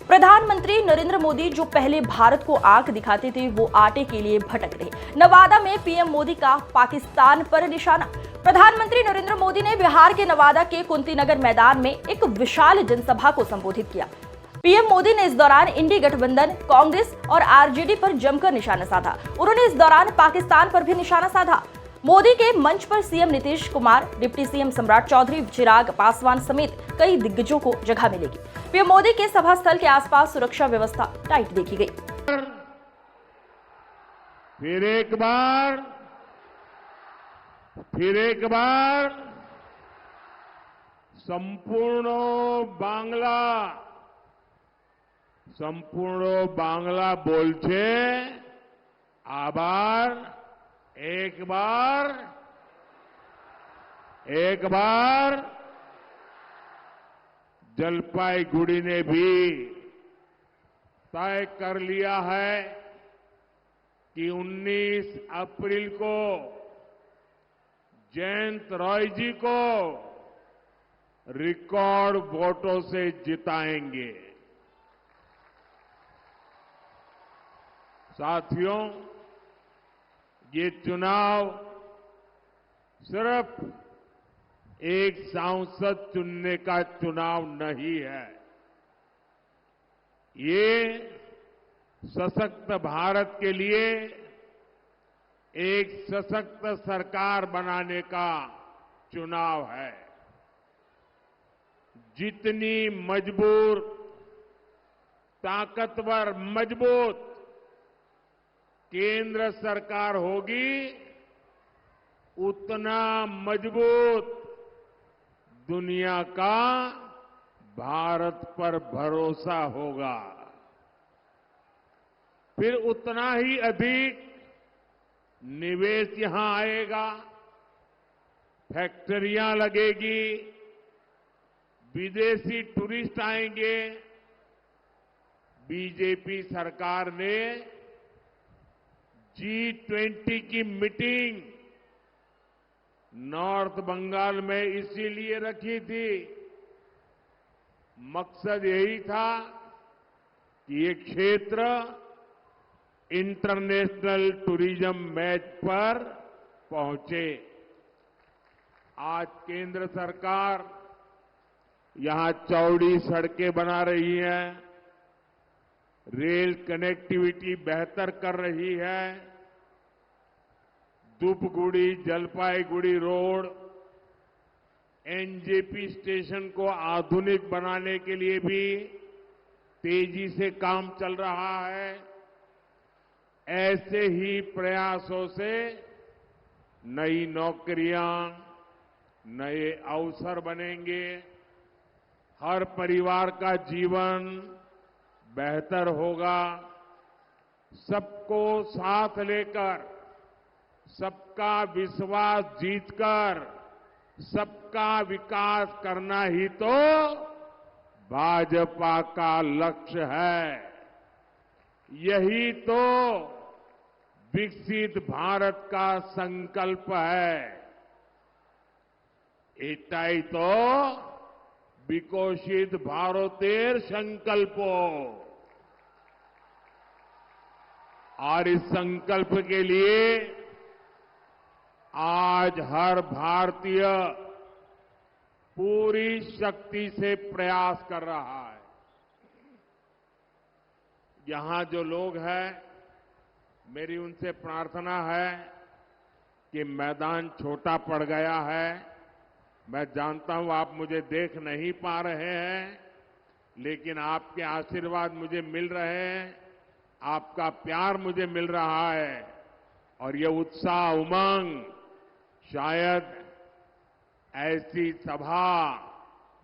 प्रधानमंत्री नरेंद्र मोदी जो पहले भारत को आंख दिखाते थे वो आटे के लिए भटक रहे। नवादा में पीएम मोदी का पाकिस्तान पर निशाना। प्रधानमंत्री नरेंद्र मोदी ने बिहार के नवादा के कुंतीनगर मैदान में एक विशाल जनसभा को संबोधित किया। पीएम मोदी ने इस दौरान इंडी गठबंधन, कांग्रेस और आरजेडी पर जमकर निशाना साधा। उन्होंने इस दौरान पाकिस्तान पर भी निशाना साधा। मोदी के मंच पर CM Nitish Kumar, deputy CM सम्राट चौधरी, चिराग पासवान समेत कई दिग्गजों को जगह मिलेगी। पीएम मोदी के सभा स्थल के आसपास सुरक्षा व्यवस्था टाइट देखी गई। फिर एक बार সম্পূর্ণ বাংলা বলছে আবার একবার जलपाईगुड़ी ने भी तय कर लिया है कि 19 अप्रैल को जयंत रॉय जी को रिकॉर्ड वोटों से जिताएंगे। साथियों, ये चुनाव सिर्फ एक सांसद चुनने का चुनाव नहीं है। ये सशक्त भारत के लिए एक सशक्त सरकार बनाने का चुनाव है। जितनी ताकतवर मजबूत केंद्र सरकार होगी, उतना मजबूत दुनिया का भारत पर भरोसा होगा। फिर उतना ही अधिक निवेश यहां आएगा, फैक्ट्रियां लगेगी, विदेशी टूरिस्ट आएंगे। बीजेपी सरकार ने G20 की मीटिंग नॉर्थ बंगाल में इसीलिए रखी थी। मकसद यही था कि ये क्षेत्र इंटरनेशनल टूरिज्म मैच पर पहुंचे। आज केंद्र सरकार यहां चौड़ी सड़कें बना रही है, रेल कनेक्टिविटी बेहतर कर रही है। Dhupguri Jalpaiguri road, NJP station को आधुनिक बनाने के लिए भी तेजी से काम चल रहा है। ऐसे ही प्रयासों से नई नौकरियां, नए अवसर बनेंगे। हर परिवार का जीवन बेहतर होगा। सबको साथ लेकर, सबका विश्वास जीतकर सबका विकास करना ही तो भाजपा का लक्ष्य है। यही तो विकसित भारत का संकल्प है। एटाई तो विकसित भारतेर संकल्पो। और इस संकल्प के लिए आज हर भारतीय पूरी शक्ति से प्रयास कर रहा है। यहां जो लोग हैं, मेरी उनसे प्रार्थना है कि मैदान छोटा पड़ गया है। मैं जानता हूं आप मुझे देख नहीं पा रहे हैं, लेकिन आपके आशीर्वाद मुझे मिल रहे हैं, आपका प्यार मुझे मिल रहा है। और ये उत्साह, उमंग, शायद ऐसी सभा,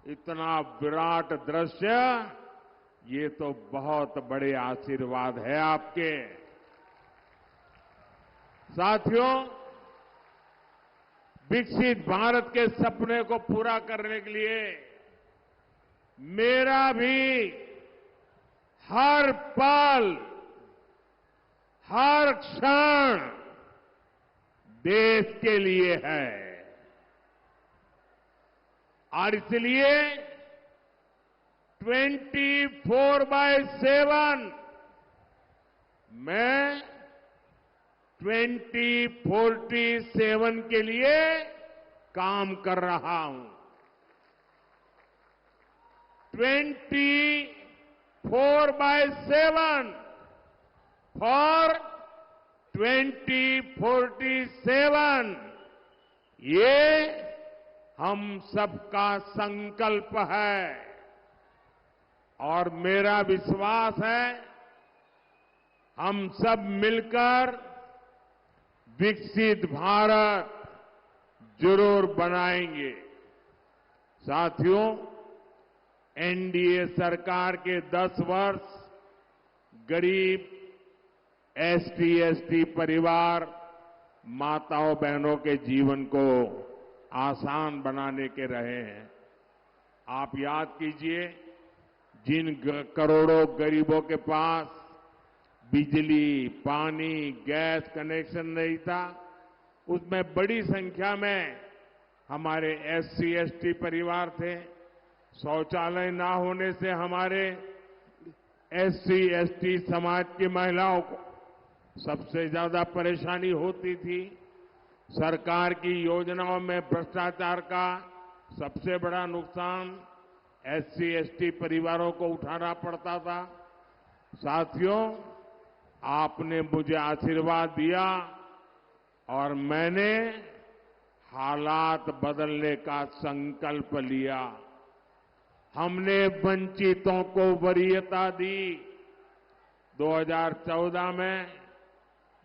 इतना विराट दृश्य, ये तो बहुत बड़े आशीर्वाद है आपके। साथियों, विकसित भारत के सपने को पूरा करने के लिए मेरा भी हर पल, हर क्षण देश के लिए है। और इसलिए 24/7 मैं 2047 के लिए काम कर रहा हूं। 24/7 फॉर 2047 ये हम सबका संकल्प है और मेरा विश्वास है हम सब मिलकर विकसित भारत जरूर बनाएंगे। साथियों, एनडीए सरकार के 10 वर्ष गरीब एसटी परिवार माताओं बहनों के जीवन को आसान बनाने के रहे हैं। आप याद कीजिए, जिन करोड़ों गरीबों के पास बिजली, पानी, गैस कनेक्शन नहीं था, उसमें बड़ी संख्या में हमारे एसटी परिवार थे। शौचालय ना होने से हमारे एसटी समाज की महिलाओं को सबसे ज्यादा परेशानी होती थी। सरकार की योजनाओं में भ्रष्टाचार का सबसे बड़ा नुकसान एसटी परिवारों को उठाना पड़ता था। साथियों, आपने मुझे आशीर्वाद दिया और मैंने हालात बदलने का संकल्प लिया। हमने वंचितों को वरीयता दी। 2014 में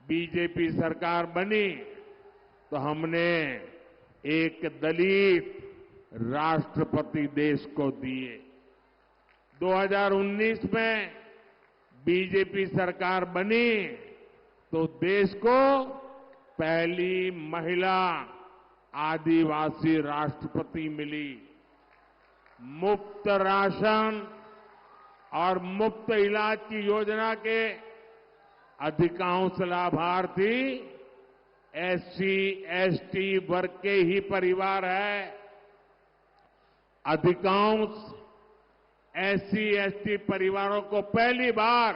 बीजेपी सरकार बनी तो हमने एक दलित राष्ट्रपति देश को दिए। 2019 में बीजेपी सरकार बनी तो देश को पहली महिला आदिवासी राष्ट्रपति मिली। मुफ्त राशन और मुफ्त इलाज की योजना के अधिकांश लाभार्थी एसटी वर्ग के ही परिवार है। अधिकांश एसटी परिवारों को पहली बार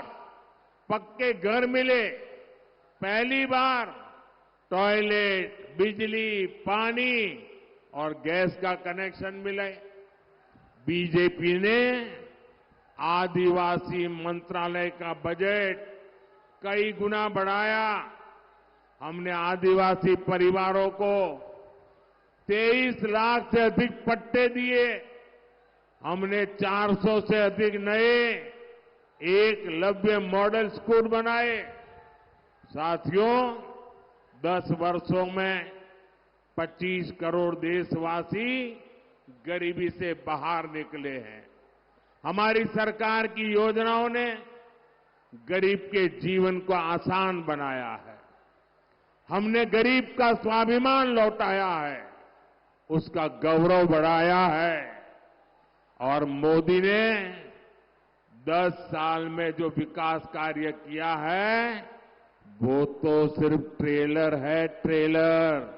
पक्के घर मिले, पहली बार टॉयलेट, बिजली, पानी और गैस का कनेक्शन मिले। बीजेपी ने आदिवासी मंत्रालय का बजट कई गुना बढ़ाया। हमने आदिवासी परिवारों को 23 लाख से अधिक पट्टे दिए। हमने 400 से अधिक नए एकलव्य मॉडल स्कूल बनाए। साथियों, 10 वर्षों में 25 करोड़ देशवासी गरीबी से बाहर निकले हैं। हमारी सरकार की योजनाओं ने गरीब के जीवन को आसान बनाया है। हमने गरीब का स्वाभिमान लौटाया है, उसका गौरव बढ़ाया है और मोदी ने 10 साल में जो विकास कार्य किया है वो तो सिर्फ ट्रेलर है, ट्रेलर।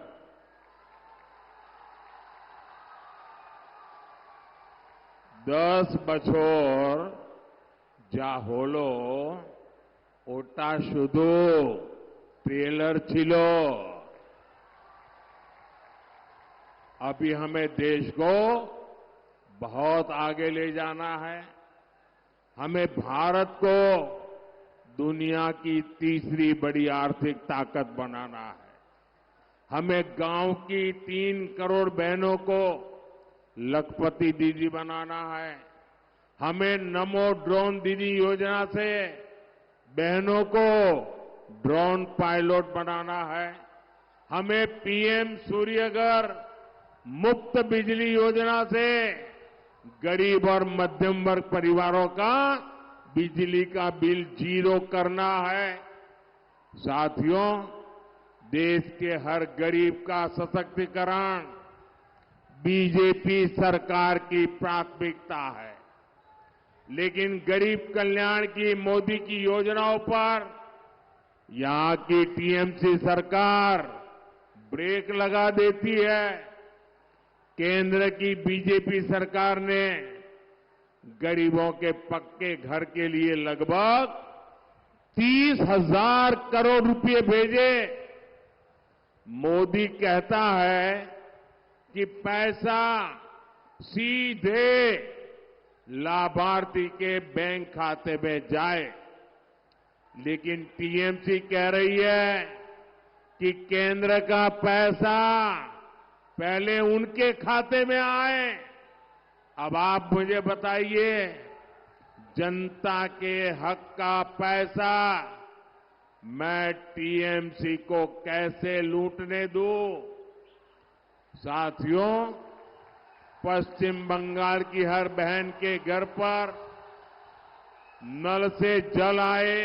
10 বছর যা হলো ওটা শুধু ट्रेलर ছিল। अभी हमें देश को बहुत आगे ले जाना है। हमें भारत को दुनिया की तीसरी बड़ी आर्थिक ताकत बनाना है। हमें गांव की 3 करोड़ बहनों को लखपति दीदी बनाना है। हमें नमो ड्रोन दीदी योजना से बहनों को ड्रोन पायलट बनाना है। हमें पीएम सूर्यघर मुफ्त बिजली योजना से गरीब और मध्यम वर्ग परिवारों का बिजली का बिल 0 करना है। साथियों, देश के हर गरीब का सशक्तिकरण बीजेपी सरकार की प्राथमिकता है। लेकिन गरीब कल्याण की मोदी की योजनाओं पर यहां की टीएमसी सरकार ब्रेक लगा देती है। केंद्र की बीजेपी सरकार ने गरीबों के पक्के घर के लिए लगभग 30,000 करोड़ रुपए भेजे। मोदी कहता है कि पैसा सीधे लाभार्थी के बैंक खाते में जाए, लेकिन टीएमसी कह रही है कि केंद्र का पैसा पहले उनके खाते में आए। अब आप मुझे बताइए, जनता के हक का पैसा मैं टीएमसी को कैसे लूटने दूं? साथियों, पश्चिम बंगाल की हर बहन के घर पर नल से जल आए,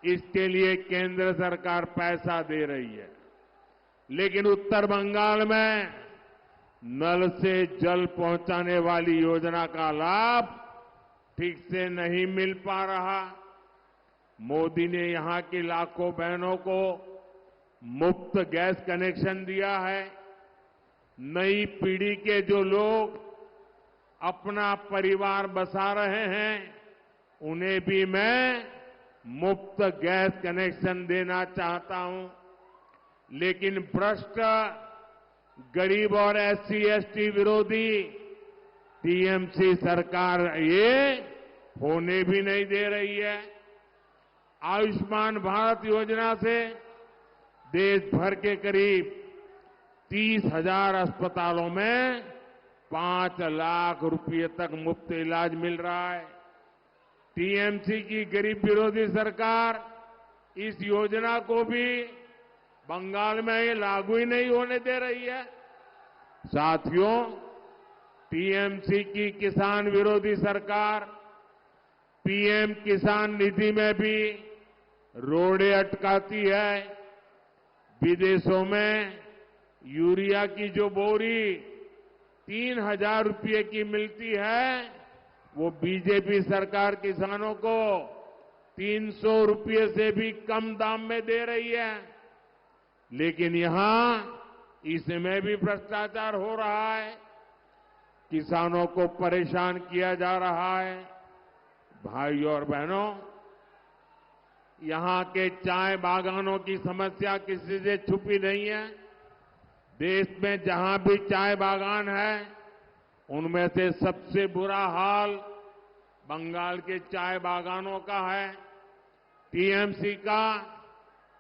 इसके लिए केंद्र सरकार पैसा दे रही है, लेकिन उत्तर बंगाल में नल से जल पहुंचाने वाली योजना का लाभ ठीक से नहीं मिल पा रहा। मोदी ने यहां की लाखों बहनों को मुफ्त गैस कनेक्शन दिया है। नई पीढ़ी के जो लोग अपना परिवार बसा रहे हैं, उन्हें भी मैं मुफ्त गैस कनेक्शन देना चाहता हूं। लेकिन भ्रष्ट, गरीब और एससी एसटी विरोधी टीएमसी सरकार ये होने भी नहीं दे रही है। आयुष्मान भारत योजना से देश भर के करीब 30,000 अस्पतालों में 5 लाख रुपए तक मुफ्त इलाज मिल रहा है। टीएमसी की गरीब विरोधी सरकार इस योजना को भी बंगाल में ये लागू ही नहीं होने दे रही है। साथियों, टीएमसी की किसान विरोधी सरकार पीएम किसान निधि में भी रोड़े अटकाती है। विदेशों में यूरिया की जो बोरी 3,000 रुपये की मिलती है, वो बीजेपी सरकार किसानों को 300 रुपये से भी कम दाम में दे रही है। लेकिन यहां इसमें भी भ्रष्टाचार हो रहा है, किसानों को परेशान किया जा रहा है। भाइयों और बहनों, यहां के चाय बागानों की समस्या किसी से छुपी नहीं है। देश में जहां भी चाय बागान है, उनमें से सबसे बुरा हाल बंगाल के चाय बागानों का है। टीएमसी का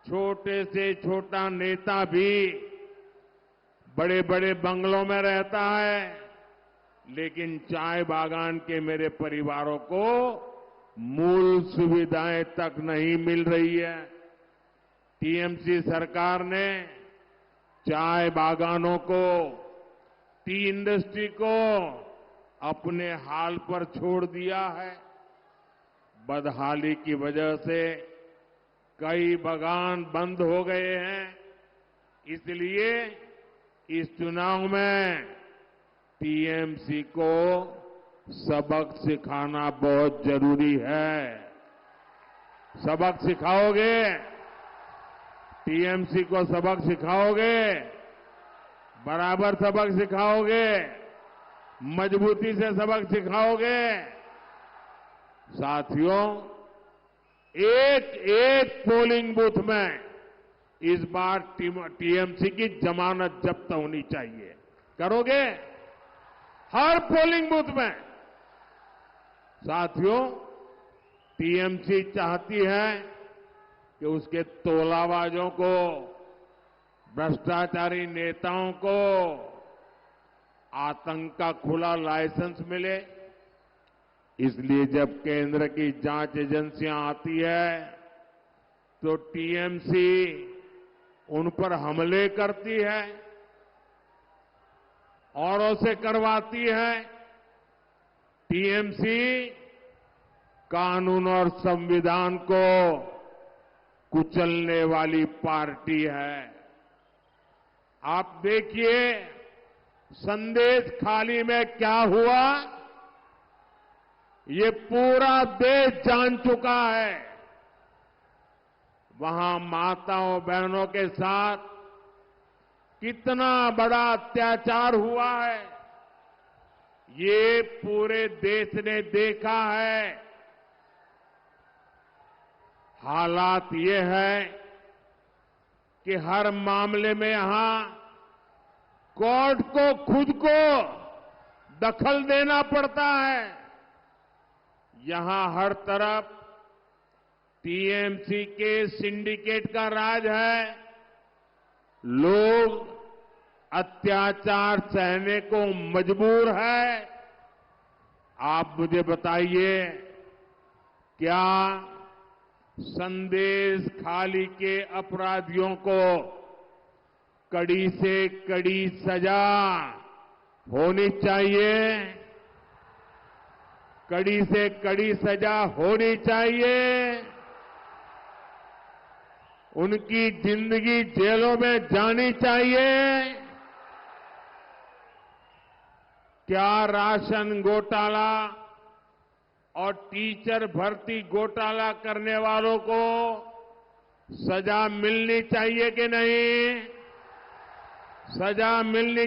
छोटे से छोटा नेता भी बड़े बड़े बंगलों में रहता है, लेकिन चाय बागान के मेरे परिवारों को मूल सुविधाएं तक नहीं मिल रही है। टीएमसी सरकार ने चाय बागानों को, टी इंडस्ट्री को अपने हाल पर छोड़ दिया है। बदहाली की वजह से कई बागान बंद हो गए हैं। इसलिए इस चुनाव में टीएमसी को सबक सिखाना बहुत जरूरी है। सबक सिखाओगे? टीएमसी को सबक सिखाओगे? बराबर सबक सिखाओगे? मजबूती से सबक सिखाओगे? साथियों, एक एक पोलिंग बूथ में इस बार टीएमसी की जमानत जब्त होनी चाहिए। करोगे? हर पोलिंग बूथ में। साथियों, टीएमसी चाहती है कि उसके तोलाबाजों को, भ्रष्टाचारी नेताओं को आतंक का खुला लाइसेंस मिले। इसलिए जब केंद्र की जांच एजेंसियां आती है तो टीएमसी उन पर हमले करती है, औरों से करवाती है। टीएमसी कानून और संविधान को कुचलने वाली पार्टी है। आप देखिए संदेश खाली में क्या हुआ, ये पूरा देश जान चुका है। वहां माताओं बहनों के साथ कितना बड़ा अत्याचार हुआ है। ये पूरे देश ने देखा है। हालात ये है कि हर मामले में यहां कोर्ट को खुद को दखल देना पड़ता है। यहां हर तरफ टीएमसी के सिंडिकेट का राज है। लोग अत्याचार सहने को मजबूर है। आप मुझे बताइए, क्या संदेश खाली के अपराधियों को कड़ी से कड़ी सजा होनी चाहिए? कड़ी से कड़ी सजा होनी चाहिए। उनकी जिंदगी जेलों में जानी चाहिए। क्या राशन घोटाला और टीचर भर्ती घोटाला करने वालों को सजा मिलनी चाहिए कि नहीं? सजा मिलनी